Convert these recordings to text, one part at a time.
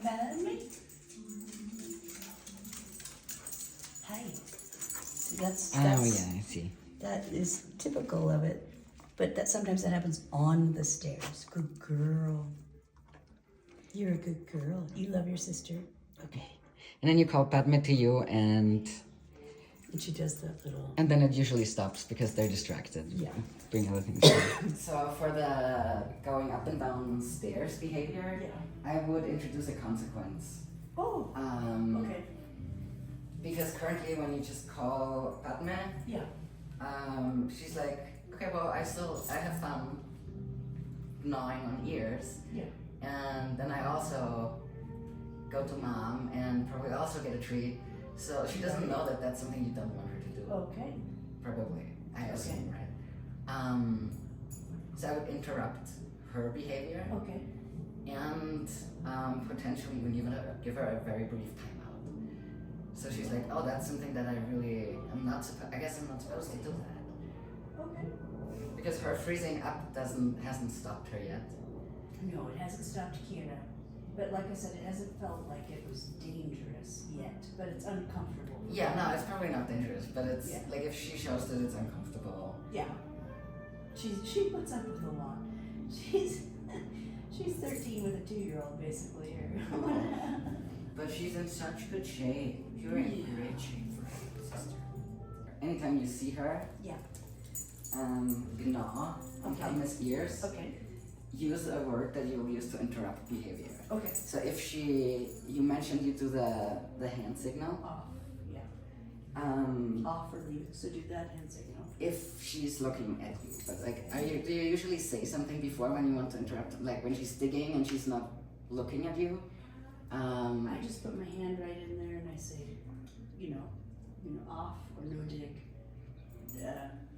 pat me? Hi. See, that's Oh yeah, I see. that is typical of it. But that sometimes that happens on the stairs. Good girl. You're a good girl. You love your sister. Okay. And then you call Padme to you, and she does that little. And then it usually stops because they're distracted. Yeah. Doing other things. So for the going up and down stairs behavior, I would introduce a consequence. Oh. Okay. Because currently when you just call Padme, she's like, okay, well, I have fun gnawing on ears. Yeah. And then I also go to mom and probably also get a treat. So she doesn't know that that's something you don't want her to do. Okay. Probably, I assume, right? So I would interrupt her behavior. Okay. And potentially even give her a very brief timeout. So she's like, oh, that's something that I really am not supposed. I guess I'm not supposed to do that. Okay. Because her freezing up hasn't stopped her yet. No, it hasn't stopped Kira. But like I said, it hasn't felt like it was dangerous yet. But it's uncomfortable. Yeah, no, it's probably not dangerous, but it's Yeah. like if she shows that it's uncomfortable. Yeah. She puts up with a lot. She's 13 with a 2-year-old basically here. But she's in such good shape. You're in great shape for her sister. Anytime you see her, gnaw on Padme's ears. Okay. Use a word that you'll use to interrupt behavior. Okay. So if you mentioned you do the hand signal. Off. Yeah. Off or leave. So do that hand signal. If she's looking at you, but like, do you usually say something before when you want to interrupt? Like when she's digging and she's not looking at you? I just put my hand right in there and I say, off or no dig.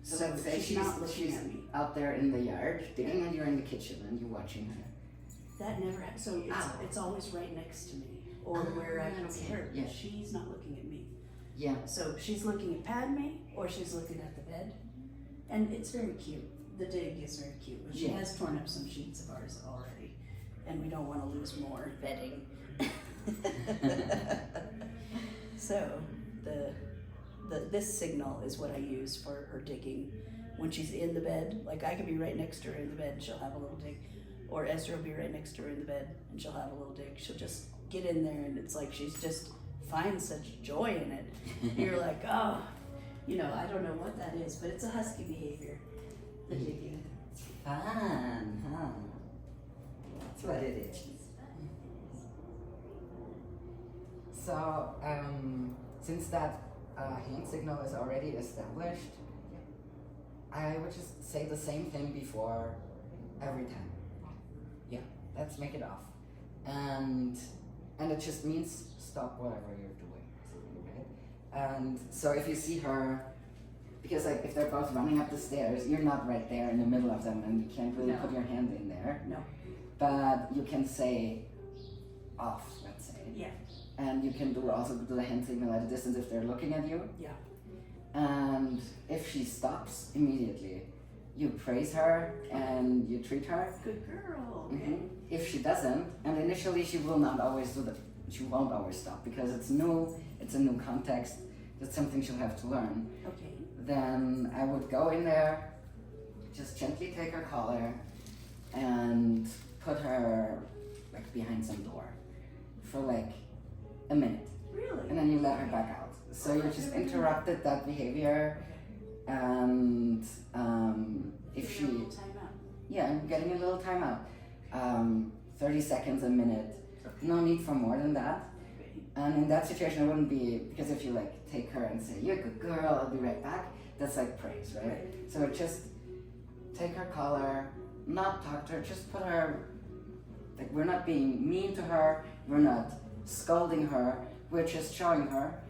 So let's say she's not looking she's at me. out there in the yard digging and you're in the kitchen and you're watching her. That never happens. So it's always right next to me or where I can see her. Yeah. She's not looking at me. Yeah. So she's looking at Padme or she's looking at the bed. And it's very cute. The dig is very cute. But she has torn up some sheets of ours already. And we don't want to lose more bedding. So this signal is what I use for her digging when she's in the bed. Like I could be right next to her in the bed and she'll have a little dig. Or Ezra will be right next to her in the bed and she'll have a little dig. She'll just get in there and it's like she's just finds such joy in it. You're like, oh, I don't know what that is, but it's a husky behavior. The digging. It's fun, huh? That's what it is. So, since that hand signal is already established, I would just say the same thing before every time. Yeah, let's make it off. And it just means stop whatever you're doing, right? And so if you see her, because like if they're both running up the stairs, you're not right there in the middle of them and you can't really put your hand in there. No. But you can say off, let's say. Yeah. And you can also do the hand signal at a distance if they're looking at you. Yeah. And if she stops immediately, you praise her and you treat her. Good girl. Okay. Mm-hmm. If she doesn't, and initially she will not always do that, she won't always stop because it's new, it's a new context, that's something she'll have to learn. Okay. Then I would go in there, just gently take her collar and put her like behind some door for like a minute. Really? And then you let her back out. So you just interrupted that behavior, and if she, I'm getting a little timeout. 30 seconds, a minute. No need for more than that. And in that situation, it wouldn't be, because if you like take her and say, you're a good girl, I'll be right back, that's like praise, right? So just take her collar, not talk to her, just put her, like we're not being mean to her, we're not scolding her, we're just showing her,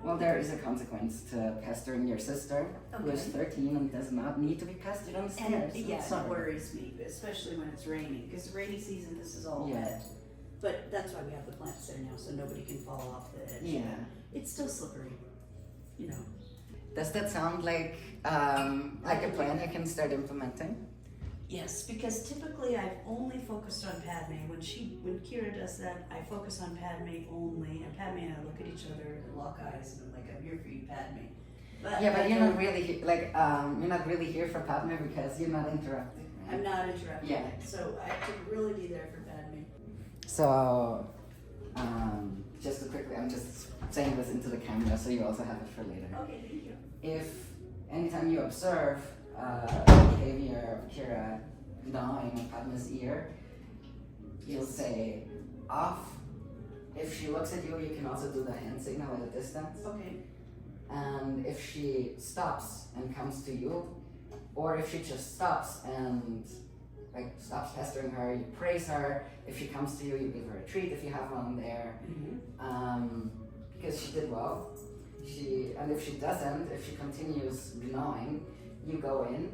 well, there is a consequence to pestering your sister, who is 13 and does not need to be pestered on the stairs. And it worries me, especially when it's raining, because rainy season, this is all wet. But that's why we have the plants there now, so nobody can fall off the edge. Yeah. It's still slippery, Does that sound like a plan you can start implementing? Yes, because typically I've only focused on Padme. When Kira does that, I focus on Padme only, and Padme and I look at each other and lock eyes, and I'm like, I'm here for you, Padme. But you're not really you're not really here for Padme because you're not interrupting. Right? I'm not interrupting. Yeah. So I have to really be there for Padme. So, just to quickly, I'm just saying this into the camera so you also have it for later. Okay, thank you. If anytime you observe behavior of Kira gnawing on Padma's ear, you'll say off. If she looks at you, you can also do the hand signal at a distance. Okay. And if she stops and comes to you, or if she just stops and stops pestering her, you praise her. If she comes to you, you give her a treat if you have one there, because she did well. And if she doesn't, if she continues gnawing, you go in,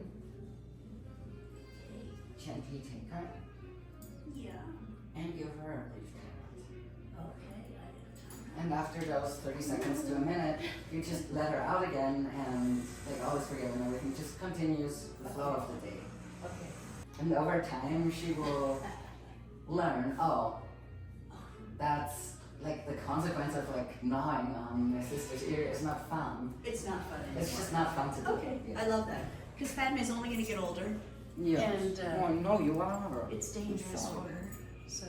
gently take her, and give her a brief timeout. Okay. And after those 30 seconds to a minute, you just let her out again, and all is forgiven. Everything just continues the flow of the day. Okay. And over time, she will learn, that's the consequence of gnawing on my sister's ear is not fun. It's not fun anymore. It's just not fun to do. Okay, Yeah. I love that. Because Padme's only going to get older. Yeah. And no, you are. it's dangerous for her. So